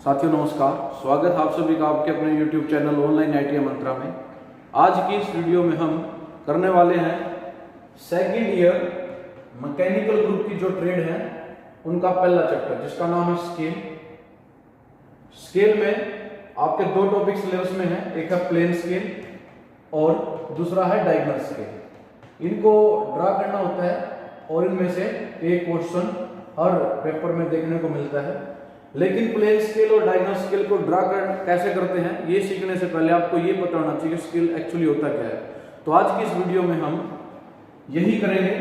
साथियों नमस्कार, स्वागत है आप सभी का आपके अपने YouTube चैनल ऑनलाइन ITI मंत्रा में। आज की इस वीडियो में हम करने वाले हैं सेकंड ईयर मैकेनिकल ग्रुप की जो ट्रेड है उनका पहला चैप्टर जिसका नाम है स्केल। स्केल में आपके दो टॉपिक सिलेबस में है, एक है प्लेन स्केल और दूसरा है डायगोनल स्केल। इनको ड्रा करना होता है और इनमें से एक क्वेश्चन हर पेपर में देखने को मिलता है। लेकिन प्लेन स्केल और डायगोनल स्केल को ड्रा कैसे करते हैं ये सीखने से पहले आपको ये पता होना चाहिए कि स्केल एक्चुअली होता क्या है। तो आज की इस वीडियो में हम यही करेंगे।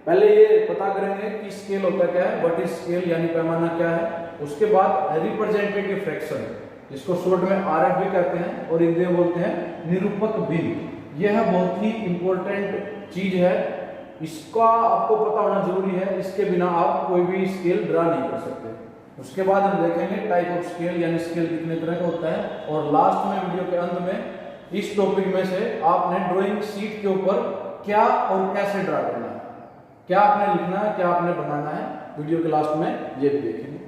पहले ये पता करेंगे कि स्केल होता क्या है, व्हाट इज स्केल यानी पैमाना क्या है। उसके बाद रिप्रेजेंटेटिव फ्रैक्शन जिसको शॉर्ट में RF भी कहते हैं और हिंदी में बोलते हैं निरूपक भिन्न। यह बहुत ही इंपॉर्टेंट चीज है, इसका आपको पता होना जरूरी है। इसके बिना आप कोई भी स्केल ड्रा नहीं कर सकते। उसके बाद हम देखेंगे टाइप ऑफ स्केल यानी स्केल कितने तरह का होता है और लास्ट में वीडियो के अंत में इस टॉपिक में से आपने ड्राइंग शीट के ऊपर क्या और कैसे ड्रा करना है, क्या आपने लिखना है, क्या आपने बनाना है, वीडियो के लास्ट में ये भी देखेंगे।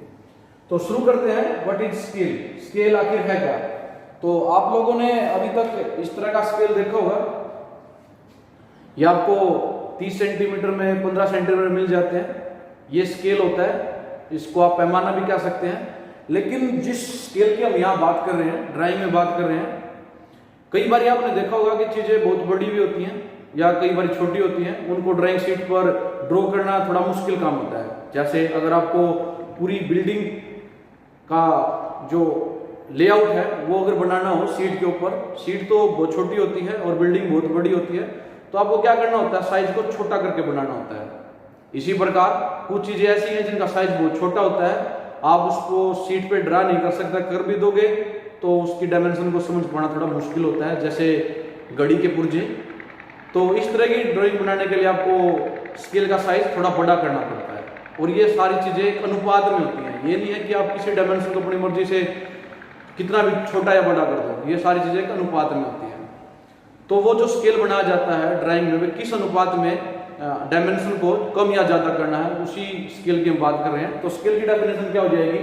तो शुरू करते हैं। व्हाट इज स्केल, स्केल आखिर है क्या। तो आप लोगों ने अभी तक इस तरह का स्केल देखा होगा, ये आपको 30 सेंटीमीटर में 15 सेंटीमीटर मिल जाते हैं। ये स्केल होता है, इसको आप पैमाना भी कह सकते हैं। लेकिन जिस स्केल की हम यहाँ बात कर रहे हैं, ड्राइंग में बात कर रहे हैं, कई बार आपने देखा होगा कि चीजें बहुत बड़ी भी होती हैं या कई बार छोटी होती हैं। उनको ड्राइंग शीट पर ड्रॉ करना थोड़ा मुश्किल काम होता है। जैसे अगर आपको पूरी बिल्डिंग का जो लेआउट है वो अगर बनाना हो शीट के ऊपर, शीट तो बहुत छोटी होती है और बिल्डिंग बहुत बड़ी होती है, तो आपको क्या करना होता है, साइज को छोटा करके बनाना होता है। इसी प्रकार कुछ चीजें ऐसी हैं जिनका साइज बहुत छोटा होता है, आप उसको शीट पे ड्रा नहीं कर सकते, कर भी दोगे तो उसकी डायमेंशन को समझ पाना थोड़ा मुश्किल होता है, जैसे घड़ी के पुर्जे। तो इस तरह की ड्राइंग बनाने के लिए आपको स्केल का साइज थोड़ा बड़ा करना पड़ता है और ये सारी चीजें एक अनुपात में होती हैं। ये नहीं है कि आप किसी डायमेंशन को अपनी मर्जी से कितना भी छोटा या बड़ा कर दो, ये सारी चीजें एक अनुपात में होती हैं। तो वो जो स्केल बनाया जाता है ड्राइंग में, किस अनुपात में डायमेंशन को कम या ज्यादा करना है, उसी स्केल की हम बात कर रहे हैं। तो स्केल की डेफिनेशन क्या हो जाएगी,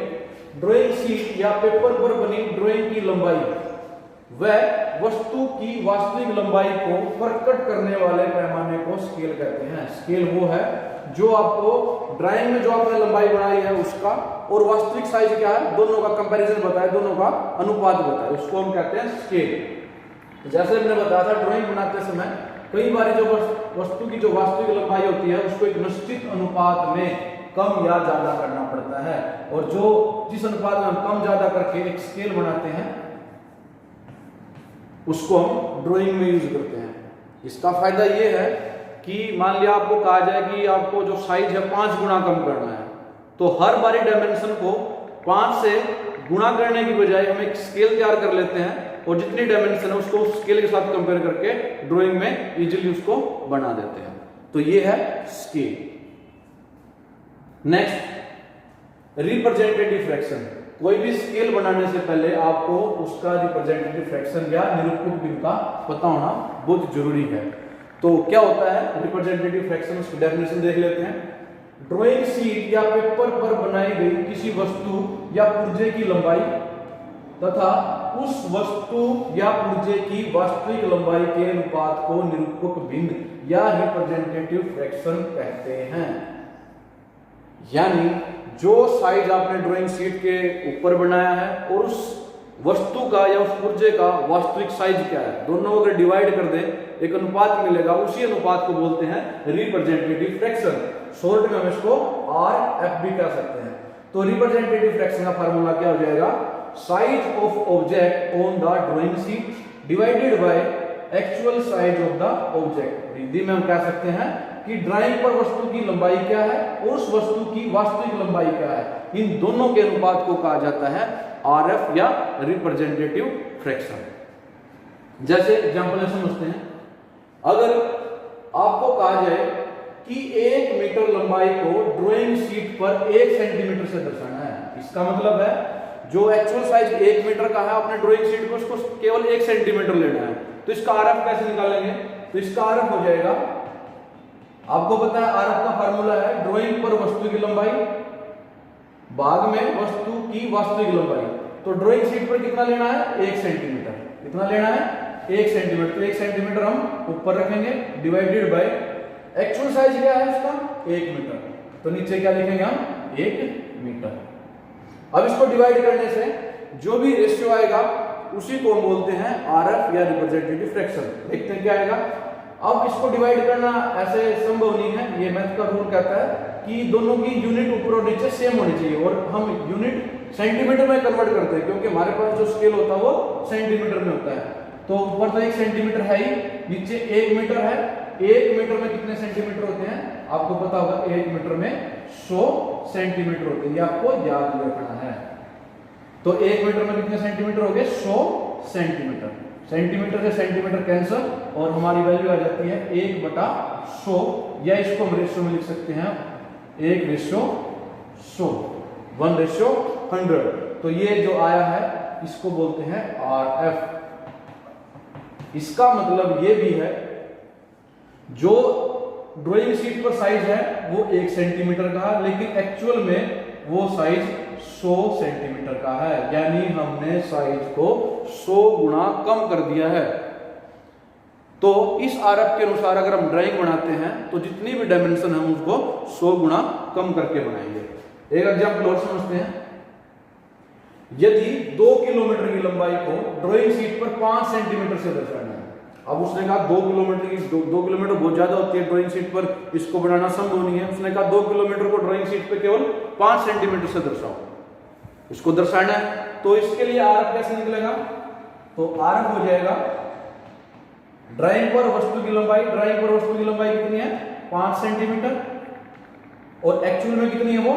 ड्राइंग शीट या पेपर पर बनी ड्राइंग की लंबाई वह वस्तु की वास्तविक लंबाई को प्रकट करने वाले पैमाने को स्केल कहते हैं। स्केल वो है जो आपको ड्राइंग में जो आपने लंबाई बनाई है उसका और वास्तविक साइज क्या है, दोनों का कंपैरिजन बताए, दोनों का अनुपात बताए, उसको हम कहते हैं स्केल। जैसे मैंने बताया था, ड्राइंग बनाते समय कई बार जो वस्तु की जो वास्तविक लंबाई होती है उसको एक निश्चित अनुपात में कम या ज्यादा करना पड़ता है, और जो जिस अनुपात में हम कम ज्यादा करके एक स्केल बनाते हैं उसको हम ड्राइंग में यूज करते हैं। इसका फायदा ये है कि मान लिया आपको कहा जाए कि आपको जो साइज है 5 गुना कम करना है, तो हर बारी डायमेंशन को 5 से गुणा करने की बजाय हम एक स्केल तैयार कर लेते हैं और जितनी डायमेंशन है उसको स्केल के साथ कंपेयर करके ड्राइंग में इजीली उसको बना देते हैं। तो ये है स्केल। Next, representative fraction. कोई भी स्केल बनाने से पहले आपको उसका रिप्रेजेंटेटिव फ्रैक्शन या निरूपक भिन्न का पता होना बहुत जरूरी है। तो क्या होता है रिप्रेजेंटेटिव फ्रैक्शन, उसकी डेफिनेशन देख लेते हैं। ड्राइंग शीट या पेपर पर बनाई गई किसी वस्तु या पुर्जे की लंबाई तथा उस वस्तु या पुर्जे की वास्तविक लंबाई के अनुपात को निरूपक भिन्न या रिप्रेजेंटेटिव फ्रैक्शन कहते हैं। यानी जो साइज आपने ड्राइंग शीट के ऊपर बनाया है और उस वस्तु का या उस पुर्जे का वास्तविक साइज क्या है, दोनों अगर डिवाइड कर दे एक अनुपात मिलेगा, उसी अनुपात को बोलते हैं रिप्रेजेंटेटिव फ्रैक्शन। शॉर्ट में हम इसको RF भी कह सकते हैं। तो रिप्रेजेंटेटिव फ्रैक्शन का फार्मूला क्या हो जाएगा, size of object on the drawing sheet divided by actual size of the object. Hindi में हम कह सकते हैं कि ड्राइंग पर वस्तु की लंबाई क्या है और उस वस्तु की वास्तविक लंबाई क्या है, इन दोनों के अनुपात को कहा जाता है RF या रिप्रेजेंटेटिव फ्रैक्शन। जैसे एग्जांपल समझते हैं, अगर आपको कहा जाए कि 1 मीटर लंबाई को ड्राइंग शीट पर 1 सेंटीमीटर से दर्शाना है, इसका मतलब है जो एक्चुअल साइज 1 मीटर का है आपने ड्राइंग शीट को उसको केवल 1 सेंटीमीटर लेना है। तो इसका RF कैसे निकालेंगे, तो इसका RF हो जाएगा, आपको पता है RF का फार्मूला है ड्राइंग पर वस्तु की लंबाई भाग में वस्तु की वास्तविक लंबाई। तो ड्राइंग शीट पर कितना लेना है, 1 सेंटीमीटर। कितना लेना है, 1 सेंटीमीटर। तो 1 सेंटीमीटर हम ऊपर रखेंगे, डिवाइडेड बाय एक्चुअल साइज क्या है इसका, 1 मीटर। तो नीचे क्या लिखेंगे हम, 1 मीटर। अब इसको डिवाइड करने से जो भी रेशियो आएगा उसी को हम बोलते हैं आरएफ या रिप्रेजेंटेटिव फ्रैक्शन। देखते हैं क्या आएगा। अब इसको डिवाइड करना ऐसे संभव नहीं है, ये मैथ का रूल कहता है कि दोनों की यूनिट ऊपर और नीचे सेम होनी चाहिए, और हम यूनिट सेंटीमीटर में कन्वर्ट करते हैं क्योंकि हमारे पास जो स्केल होता है वो सेंटीमीटर में होता है। तो ऊपर तो 1 सेंटीमीटर है ही, नीचे 1 मीटर है। 1 मीटर में कितने सेंटीमीटर होते हैं आपको पता होगा, 1 मीटर में 100 सेंटीमीटर होते हैं, ये आपको याद रखना है। तो 1 मीटर में कितने सेंटीमीटर हो गए, 100 सेंटीमीटर। सेंटीमीटर से सेंटीमीटर कैंसिल और हमारी वैल्यू आ जाती है 1/100, या इसको हम रेशियो में लिख सकते हैं 1:100, 1:100। तो ये जो आया है इसको बोलते हैं आरएफ। इसका मतलब ये भी है जो ड्राइंग शीट पर साइज है वो 1 सेंटीमीटर का है, लेकिन एक्चुअल में वो साइज 100 सेंटीमीटर का है, यानी हमने साइज को 100 गुना कम कर दिया है। तो इस आरएफ के अनुसार अगर हम ड्राइंग बनाते हैं तो जितनी भी डायमेंशन हम उसको 100 गुना कम करके बनाएंगे। एक एग्जांपल और समझते हैं। यदि 2 किलोमीटर की लंबाई को ड्राइंग शीट पर 5 सेंटीमीटर से दर्शाना है। अब उसने कहा 2 किलोमीटर की 2 किलोमीटर बहुत ज्यादा होती है ड्राइंग शीट पर, इसको बनाना संभव नहीं है। उसने कहा 2 किलोमीटर को ड्राइंग शीट पर केवल 5 सेंटीमीटर से दर्शाओ, इसको दर्शाना है। तो इसके लिए आरएफ कैसे निकलेगा, तो आरएफ हो जाएगा ड्राइंग पर वस्तु की लंबाई। ड्राइंग पर वस्तु की लंबाई कितनी है, 5 सेंटीमीटर, और एक्चुअल में कितनी है वो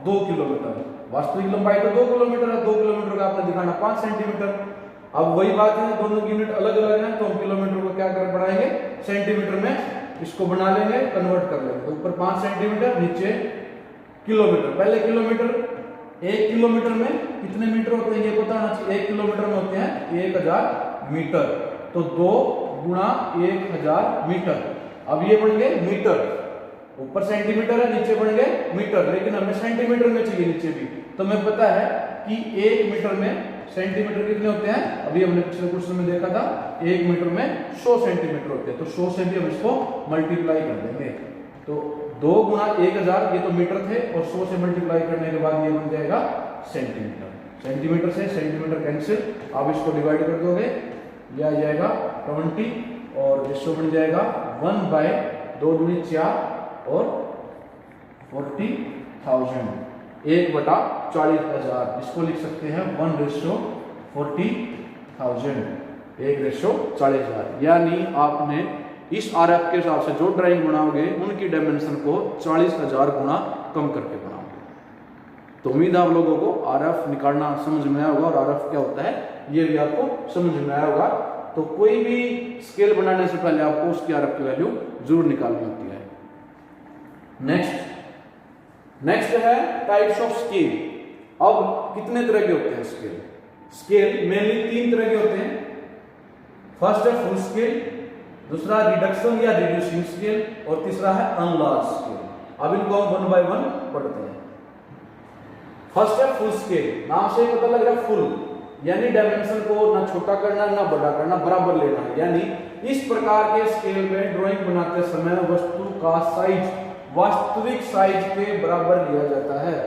2 किलोमीटर। वास्तविक लंबाई तो 2 किलोमीटर है, 2 किलोमीटर का आपने दिखाना 5 सेंटीमीटर। अब वही बात है, दोनों की यूनिट अलग अलग है, तो हम किलोमीटर को क्या कर बढ़ाएंगे, सेंटीमीटर में इसको बना लेंगे, कन्वर्ट कर लेंगे। तो ऊपर 5 सेंटीमीटर, नीचे किलोमीटर। पहले किलोमीटर, 1 किलोमीटर में कितने मीटर होते हैं ये पता होना चाहिए। 1 किलोमीटर में होते हैं 1000 मीटर, तो 2 गुणा 1000 मीटर। अब ये बन गए मीटर, ऊपर सेंटीमीटर है, नीचे बन गए मीटर, लेकिन हमें सेंटीमीटर में चाहिए नीचे भी। तो हमें पता है कि 1 मीटर में सेंटीमीटर कितने होते हैं, अभी हमने पिछले क्वेश्चन में देखा था 1 मीटर में 100 सेंटीमीटर होते हैं। तो 100 से भी हम इसको मल्टीप्लाई कर देंगे। तो 2 गुणा 1000, ये तो मीटर थे, और 100 से मल्टीप्लाई करने के बाद ये बन जाएगा सेंटीमीटर। सेंटीमीटर से सेंटीमीटर कैंसिल, आप इसको डिवाइड कर दोगे, यह आ जाएगा 20, और रेशियो बन जाएगा 1/2 दूनी 4 और 40,000, 1/40,000। इसको लिख सकते हैं 1:40,000, 1:40,000। यानी आपने इस आरएफ के हिसाब से जो ड्राइंग बनाओगे उनकी डायमेंशन को 40,000 गुना कम करके बनाओगे। तो उम्मीद है आप लोगों को आरएफ निकालना समझ में आया होगा, और आरएफ क्या होता है ये भी आपको समझ में आया होगा। तो कोई भी स्केल बनाने से पहले आपको उसकी आरएफ की वैल्यू जरूर निकालनी होती है। नेक्स्ट है टाइप्स ऑफ स्केल। अब कितने तरह के होते हैं स्केल? स्केल मेनली 3 तरह के होते हैं। फर्स्ट है फुल स्केल, दूसरा रिडक्शन या रिड्यूसिंग स्केल, और तीसरा है अनलार्ज स्केल। अब इनको हम 1 बाय 1 पढ़ते हैं। फर्स्ट है फुल स्केल। नाम से पता लग रहा है फुल, यानी डायमेंशन को ना छोटा करना ना बड़ा करना, बराबर लेना है। यानी इस प्रकार के स्केल में ड्राइंग बनाते समय वस्तु का साइज वास्तविक साइज के बराबर लिया जाता है।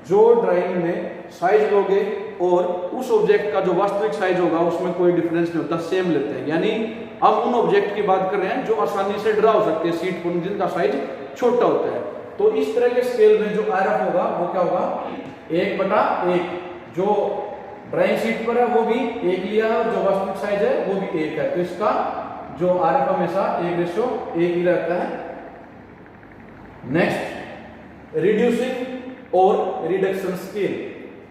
जो ड्राइंग में साइज लोगे और उस ऑब्जेक्ट का जो वास्तविक साइज होगा उसमें कोई डिफरेंस नहीं होता, सेम लेते हैं। यानी हम उन ऑब्जेक्ट की बात कर रहे हैं जो आसानी से ड्रा हो सकते हैं सीट पर, जिनका साइज छोटा होता है। तो इस तरह के स्केल में जो आरएफ होगा वो क्या होगा, 1/1। जो ड्राइंग शीट पर है वो भी 1 लिया है, और जो वास्तविक साइज है वो भी 1 है। तो इसका जो आरएफ हमेशा 1:1 ही रहता है। नेक्स्ट रिड्यूसिंग और रिडक्शन स्केल।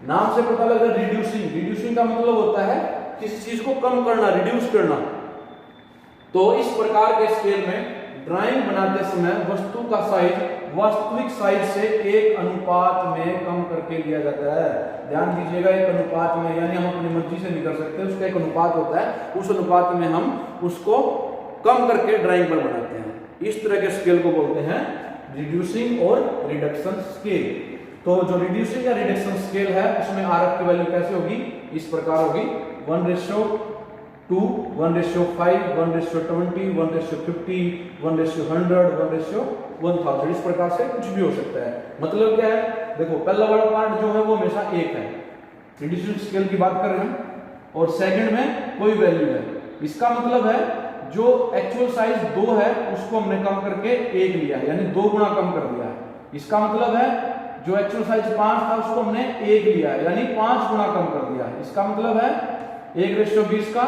नाम से पता लग रहा है रिड्यूसिंग। रिड्यूसिंग का मतलब होता है किसी चीज को कम करना, रिड्यूस करना। तो इस प्रकार के स्केल में ड्राइंग बनाते समय वस्तु का साइज वास्तविक साइज से 1 अनुपात में कम करके लिया जाता है। ध्यान दीजिएगा, 1 अनुपात में, यानी हम अपनी मर्जी से नहीं कर सकते, उसका एक अनुपात होता है, उस अनुपात में हम उसको कम करके ड्राइंग पर बनाते हैं। इस तरह के स्केल को बोलते हैं रिड्यूसिंग और रिडक्शन स्केल। तो जो रिड्यूसिंग या रिडक्शन स्केल है उसमें आरएफ की वैल्यू कैसे होगी, इस प्रकार होगी 1:2, 1:5, 1:20, 1:50, 1:100, 1:1000। इस प्रकार से कुछ भी हो सकता है। मतलब क्या है, देखो पहला वाला पार्ट जो है वो हमेशा 1 है, रिड्यूसिंग स्केल की बात कर रहे हैं, और सेकंड में कोई वैल्यू है। इसका मतलब है जो एक्चुअल साइज 2 है उसको हमने कम करके 1 लिया है, यानी 2 गुना कम कर दिया है। इसका मतलब है जो एक्चुअल साइज 5 था उसको हमने 1 लिया है, यानी 5 गुना कम कर दिया है। इसका मतलब है 1:20 का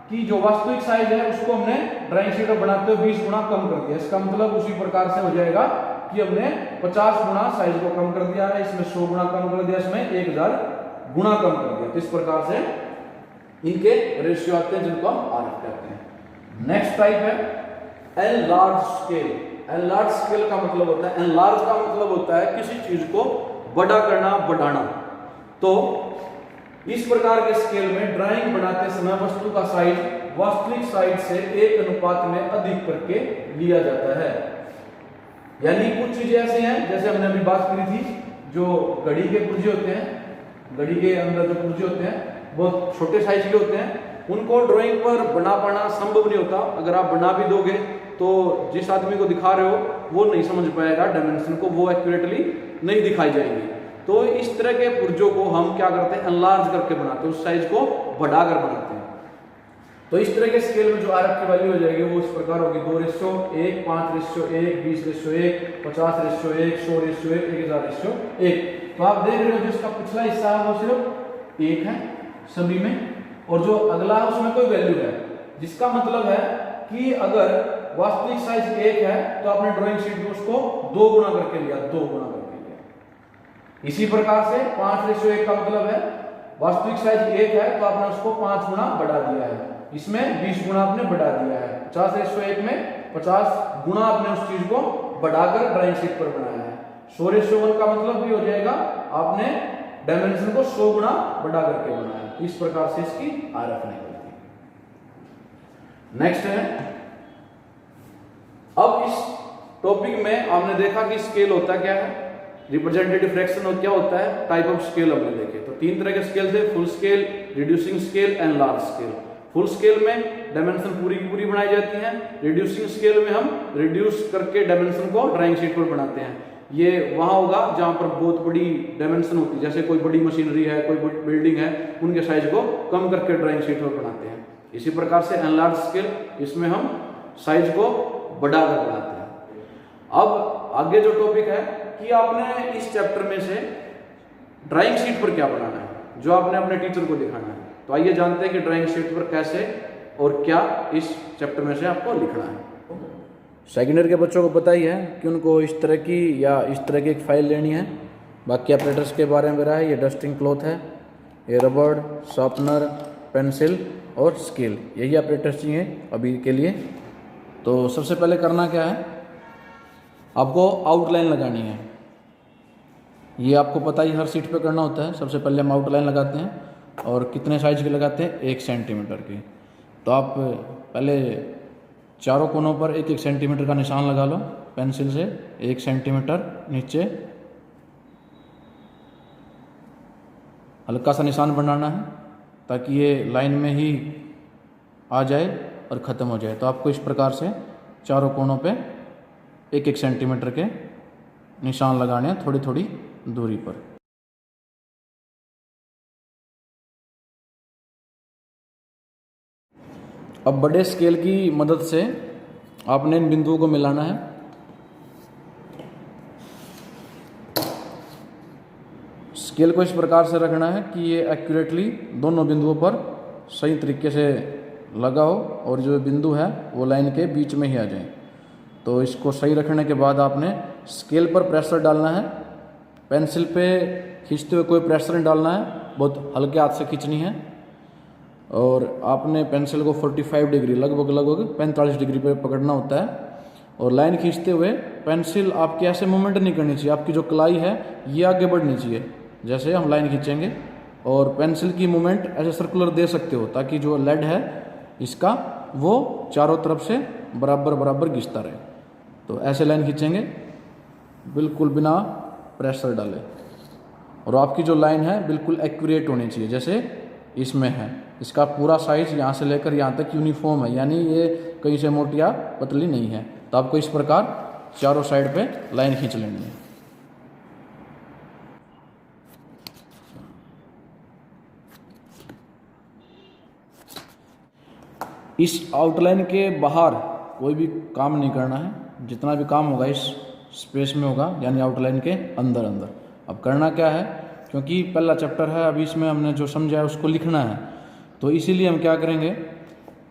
कि जो वास्तविक साइज है उसको हमने ड्राइंग शीट पर बनाते हुए 20 गुना कम कर दिया। इसका मतलब उसी प्रकार से हो जाएगा कि हमने 50 गुना साइज को कम कर दिया है, इसमें 100 गुना कम कर दिया, इसमें 1000 गुना कम कर दिया। तो इस प्रकार से इनके रेशियो आते हैं जिनको हम आरएफ कहते हैं। नेक्स्ट टाइप है एनलार्ज स्केल। एनलार्ज स्केल का मतलब होता है, एनलार्ज का मतलब होता है किसी चीज को बड़ा करना, बढ़ाना। तो इस प्रकार के स्केल में ड्राइंग बनाते समय वस्तु का साइज वास्तविक साइज से 1 अनुपात में अधिक करके लिया जाता है। यानी कुछ चीजें ऐसे हैं, जैसे हमने अभी बात करी थी, जो घड़ी के पुर्जे होते हैं, घड़ी के अंदर जो पुर्जे होते हैं वो छोटे साइज के होते हैं, उनको ड्राइंग पर बना पाना संभव नहीं होता। अगर आप बना भी दोगे तो जिस आदमी को दिखा रहे हो वो नहीं समझ पाएगा डायमेंशन को, वो एक्यूरेटली नहीं दिखाई जाएगी। तो इस तरह के पुर्जों को हम क्या करते हैं, एनलार्ज करके बनाते हैं, उस साइज को बढ़ाकर बनाते हैं। तो इस तरह के स्केल में जो आरएफ की वैल्यू हो जाएगी वो इस प्रकार होगी 2:1, 5:1, 20:1, 50:1, 100:1, 1000:1। तो आप देख रहे हो जो इसका पिछला हिस्सा है वो सिर्फ 1 है सभी में, और जो अगला है उसमें कोई वैल्यू है, जिसका मतलब है कि अगर वास्तविक साइज 1 है तो आपने ड्राइंग शीट में उसको 2 गुना करके लिया, 2 गुना करके लिया। इसी प्रकार से 5:1 का मतलब है वास्तविक साइज 1 है तो आपने उसको 5 गुना बढ़ा दिया है, इसमें 20 गुना आपने बढ़ा दिया है। 50:1 में 50 गुना आपने उस चीज को बढ़ाकर ड्राइंग शीट पर बनाया है। 100:1 का मतलब भी हो जाएगा आपने डायमेंशन को 100 गुना बढ़ा करके बनाया। इस प्रकार से इसकी आरएफ निकलती है। नेक्स्ट है, अब इस टॉपिक में आपने देखा कि स्केल होता क्या है, रिप्रेजेंटेटिव फ्रैक्शन और क्या होता है, टाइप ऑफ स्केल हमने देखे। तो 3 तरह के स्केल थे, full scale, reducing scale and large scale. Full scale में डायमेंशन पूरी की पूरी बनाई जाती है, रिड्यूसिंग स्केल में हम रिड्यूस करके डायमेंशन को ड्राइंग शीट पर बनाते हैं। ये वहां होगा जहां पर बहुत बड़ी डायमेंशन होती है, जैसे कोई बड़ी मशीनरी है, कोई बिल्डिंग है, उनके साइज को कम करके ड्राइंग शीट पर बनाते हैं। इसी प्रकार से एनलार्ज स्केल, इसमें हम साइज को बढ़ाकर बनाते हैं। अब आगे जो टॉपिक है कि आपने इस चैप्टर में से ड्राइंग शीट पर क्या बनाना है, जो आपने अपने टीचर को दिखाना है। तो आइए जानते हैं कि ड्राइंग शीट पर कैसे और क्या इस चैप्टर में से आपको लिखना है। सेकेंड ईयर के बच्चों को पता ही है कि उनको इस तरह की या इस तरह की एक फाइल लेनी है। बाकी ऑपरेटर्स के बारे में रहा है, ये डस्टिंग क्लॉथ है, ये रबड़, शार्पनर, पेंसिल और स्केल, यही ऑपरेटर्स चाहिए अभी के लिए। तो सबसे पहले करना क्या है, आपको आउटलाइन लगानी है। ये आपको पता ही हर सीट पे करना होता है। सबसे पहले हम आउटलाइन लगाते हैं, और कितने साइज की लगाते हैं, 1 सेंटीमीटर की। तो आप पहले चारों कोनों पर 1-1 सेंटीमीटर का निशान लगा लो पेंसिल से, 1 सेंटीमीटर नीचे हल्का सा निशान बनाना है ताकि ये लाइन में ही आ जाए और ख़त्म हो जाए। तो आपको इस प्रकार से चारों कोनों पे 1-1 सेंटीमीटर के निशान लगाने हैं थोड़ी थोड़ी दूरी पर। अब बड़े स्केल की मदद से आपने इन बिंदुओं को मिलाना है। स्केल को इस प्रकार से रखना है कि ये एक्यूरेटली दोनों बिंदुओं पर सही तरीके से लगा हो और जो बिंदु है वो लाइन के बीच में ही आ जाए। तो इसको सही रखने के बाद आपने स्केल पर प्रेशर डालना है। पेंसिल पे खींचते हुए कोई प्रेशर नहीं डालना है, बहुत हल्के हाथ से खींचनी है। और आपने पेंसिल को 45 डिग्री लगभग 45 डिग्री पर पकड़ना होता है। और लाइन खींचते हुए पेंसिल आपकी ऐसे मूवमेंट नहीं करनी चाहिए, आपकी जो कलाई है ये आगे बढ़नी चाहिए। जैसे हम लाइन खींचेंगे और पेंसिल की मूवमेंट ऐसे सर्कुलर दे सकते हो ताकि जो लेड है इसका वो चारों तरफ से बराबर बराबर घिसता रहे। तो ऐसे लाइन खींचेंगे बिल्कुल बिना प्रेशर डाले, और आपकी जो लाइन है बिल्कुल एक्यूरेट होनी चाहिए, जैसे इसमें है। इसका पूरा साइज यहाँ से लेकर यहाँ तक यूनिफॉर्म है, यानी ये कहीं से मोटी या पतली नहीं है। तो आपको इस प्रकार चारों साइड पे लाइन खींच लेनी है। इस आउटलाइन के बाहर कोई भी काम नहीं करना है, जितना भी काम होगा इस स्पेस में होगा, यानी आउटलाइन के अंदर अंदर। अब करना क्या है, क्योंकि पहला चैप्टर है, अभी इसमें हमने जो समझा है उसको लिखना है, तो इसीलिए हम क्या करेंगे,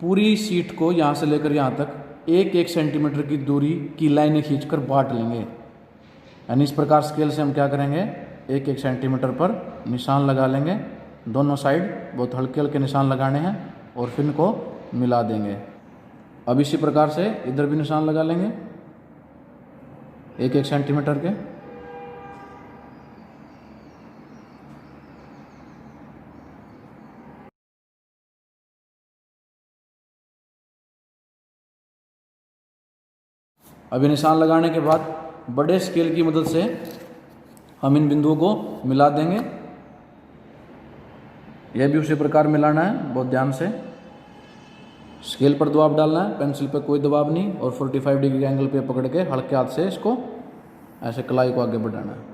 पूरी शीट को यहाँ से लेकर यहाँ तक 1-1 सेंटीमीटर की दूरी की लाइनें खींचकर बांट लेंगे। यानी इस प्रकार स्केल से हम क्या करेंगे, 1-1 सेंटीमीटर पर निशान लगा लेंगे, दोनों साइड बहुत हल्के हल्के निशान लगाने हैं और फिर इनको मिला देंगे। अब इसी प्रकार से इधर भी निशान लगा लेंगे 1-1 सेंटीमीटर के। अभी निशान लगाने के बाद बड़े स्केल की मदद से हम इन बिंदुओं को मिला देंगे। यह भी उसी प्रकार मिलाना है, बहुत ध्यान से। स्केल पर दबाव डालना है, पेंसिल पे कोई दबाव नहीं, और 45 डिग्री के एंगल पे पकड़ के हल्के हाथ से इसको ऐसे कलाई को आगे बढ़ाना है।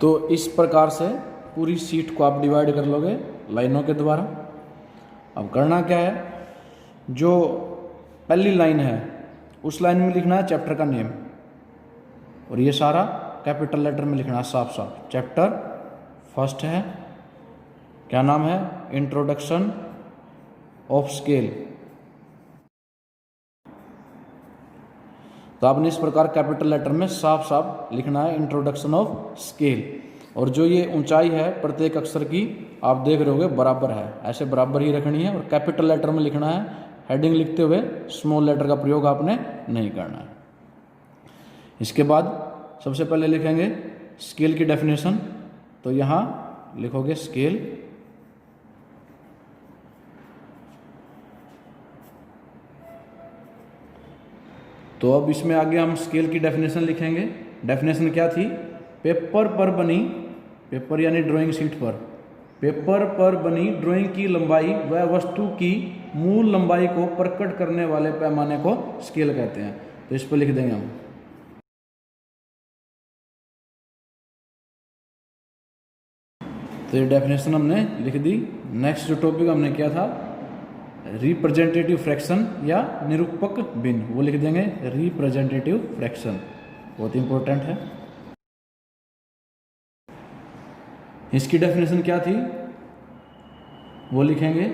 तो इस प्रकार से पूरी शीट को आप डिवाइड कर लोगे लाइनों के द्वारा। अब करना क्या है, जो पहली लाइन है उस लाइन में लिखना है चैप्टर का नेम, और ये सारा कैपिटल लेटर में लिखना है साफ साफ। चैप्टर फर्स्ट है, क्या नाम है, इंट्रोडक्शन ऑफ स्केल। तो आपने इस प्रकार कैपिटल लेटर में साफ साफ लिखना है इंट्रोडक्शन ऑफ स्केल। और जो ये ऊंचाई है प्रत्येक अक्षर की, आप देख रहे होगे बराबर है, ऐसे बराबर ही रखनी है, और कैपिटल लेटर में लिखना है। हेडिंग लिखते हुए स्मॉल लेटर का प्रयोग आपने नहीं करना है। इसके बाद सबसे पहले लिखेंगे स्केल की डेफिनेशन। तो यहाँ लिखोगे स्केल, तो अब इसमें आगे हम स्केल की डेफिनेशन लिखेंगे। डेफिनेशन क्या थी, पेपर पर बनी, पेपर यानी ड्राइंग शीट पर, पेपर पर बनी ड्राइंग की लंबाई व वस्तु की मूल लंबाई को प्रकट करने वाले पैमाने को स्केल कहते हैं। तो इस पर लिख देंगे हम। तो ये डेफिनेशन हमने लिख दी। नेक्स्ट जो टॉपिक हमने किया था रिप्रेजेंटेटिव फ्रैक्शन या निरूपक भिन्न, वो लिख देंगे रिप्रेजेंटेटिव फ्रैक्शन, बहुत इंपॉर्टेंट है। इसकी डेफिनेशन क्या थी वो लिखेंगे,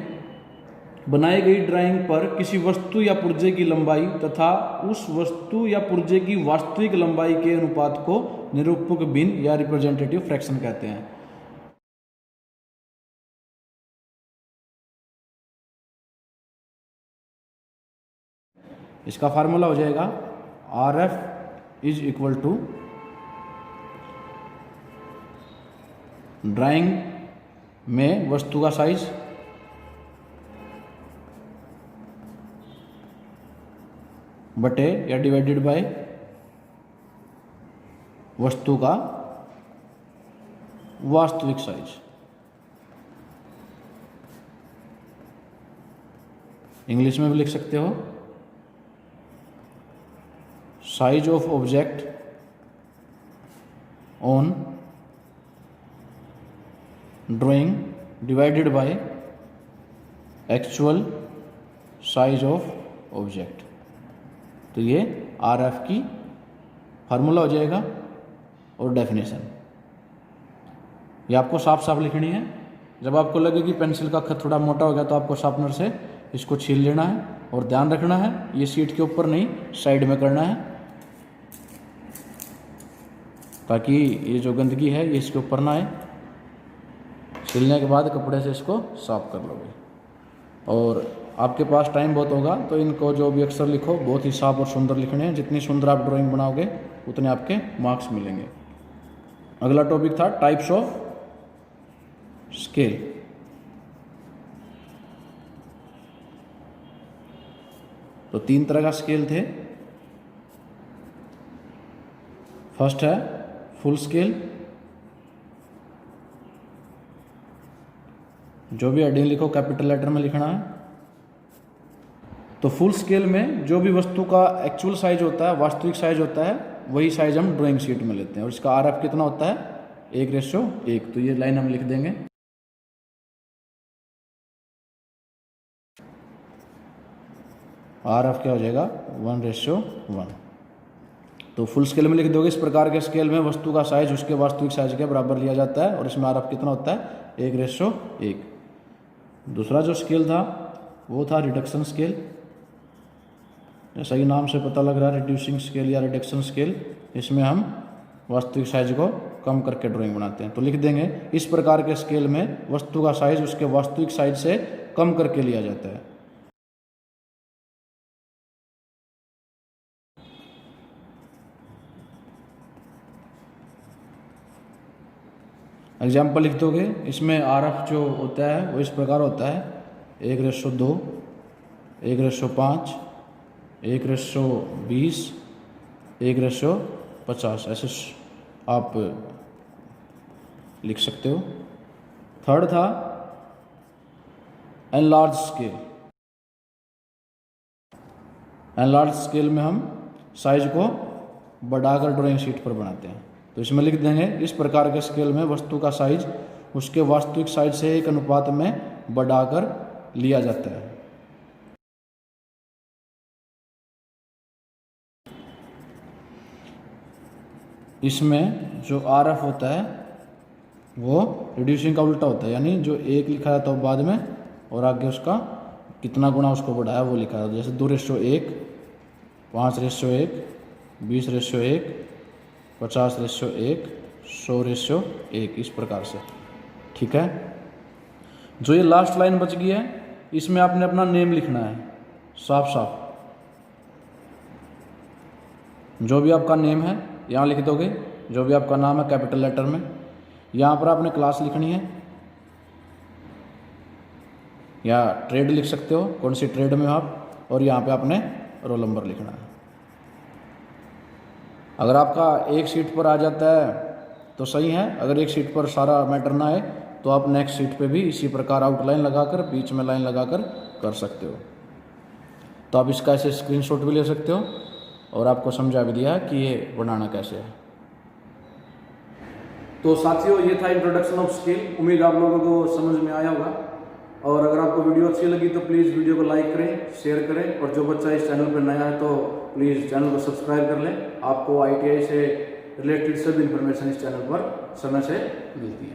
बनाई गई ड्राइंग पर किसी वस्तु या पुर्जे की लंबाई तथा उस वस्तु या पुर्जे की वास्तविक लंबाई के अनुपात को निरूपक भिन्न या रिप्रेजेंटेटिव फ्रैक्शन कहते हैं। इसका फार्मूला हो जाएगा RF is equal to drawing में वस्तु का साइज बटे या डिवाइडेड बाय वस्तु का वास्तविक साइज। इंग्लिश में भी लिख सकते हो, size of object on drawing divided by actual size of object. तो ये RF की फार्मूला हो जाएगा और डेफिनेशन ये आपको साफ साफ लिखनी है। जब आपको लगे कि पेंसिल का खत थोड़ा मोटा हो गया तो आपको शार्पनर से इसको छील लेना है, और ध्यान रखना है ये शीट के ऊपर नहीं साइड में करना है, ताकि ये जो गंदगी है ये इसके ऊपर ना आए। छीलने के बाद कपड़े से इसको साफ कर लोगे, और आपके पास टाइम बहुत होगा तो इनको जो भी अक्षर लिखो बहुत ही साफ और सुंदर लिखने हैं। जितनी सुंदर आप ड्राइंग बनाओगे उतने आपके मार्क्स मिलेंगे। अगला टॉपिक था टाइप्स ऑफ स्केल। तो 3 तरह का स्केल थे। फर्स्ट है फुल स्केल, जो भी हेडिंग लिखो कैपिटल लेटर में लिखना है। तो फुल स्केल में जो भी वस्तु का एक्चुअल साइज होता है, वास्तविक साइज होता है, वही साइज हम ड्राइंग शीट में लेते हैं। और इसका RF कितना होता है? 1:1। तो ये लाइन हम लिख देंगे। RF क्या हो जाएगा? 1:1। तो फुल स्केल में लिख दोगे, इस प्रकार के स्केल में वस्तु का साइज उसके वास्तविक साइज के बराबर लिया जाता है और इसमें RF कितना होता है? 1:1। दूसरा जो स्केल था वो था रिडक्शन स्केल। जैसा कि नाम से पता लग रहा है, रिड्यूसिंग स्केल या रिडक्शन स्केल। इसमें हम वास्तविक साइज को कम करके ड्राइंग बनाते हैं। तो लिख देंगे, इस प्रकार के स्केल में वस्तु का साइज उसके वास्तविक साइज से कम करके लिया जाता है। एग्जाम्पल लिख दोगे, इसमें RF जो होता है वो इस प्रकार होता है 1:2, 1:5, 1:20, 1:50, ऐसे आप लिख सकते हो। थर्ड था एनलार्ज स्केल। एनलार्ज स्केल में हम साइज को बढ़ाकर ड्राइंग शीट पर बनाते हैं। तो इसमें लिख देंगे, इस प्रकार के स्केल में वस्तु का साइज उसके वास्तविक साइज से एक अनुपात में बढ़ाकर लिया जाता है। इसमें जो RF होता है वो रिड्यूसिंग का उल्टा होता है, यानी जो 1 लिखा है तो बाद में और आगे उसका कितना गुना उसको बढ़ाया वो लिखा है। जैसे 2:1, 5:1, 20:1, 50:1, 100:1, इस प्रकार से। ठीक है। जो ये लास्ट लाइन बच गई है, इसमें आपने अपना नेम लिखना है साफ साफ। जो भी आपका नेम है यहाँ लिख दोगे, जो भी आपका नाम है कैपिटल लेटर में। यहाँ पर आपने क्लास लिखनी है या ट्रेड लिख सकते हो, कौन सी ट्रेड में हो आप, और यहाँ पे आपने रोल नंबर लिखना है। अगर आपका एक शीट पर आ जाता है तो सही है, अगर एक शीट पर सारा मैटर ना आए तो आप नेक्स्ट शीट पे भी इसी प्रकार आउटलाइन लगाकर बीच में लाइन लगाकर कर सकते हो। तो आप इसका ऐसे स्क्रीनशॉट भी ले सकते हो और आपको समझा भी दिया कि ये बनाना कैसे है। तो साथियों, ये था इंट्रोडक्शन ऑफ स्केल। उम्मीद आप लोगों को समझ में आया होगा। और अगर आपको वीडियो अच्छी लगी तो प्लीज़ वीडियो को लाइक करें, शेयर करें, और जो बच्चा इस चैनल पर नया है तो प्लीज़ चैनल को सब्सक्राइब कर लें। आपको ITI से रिलेटेड सभी इन्फॉर्मेशन इस चैनल पर समय से मिलती है।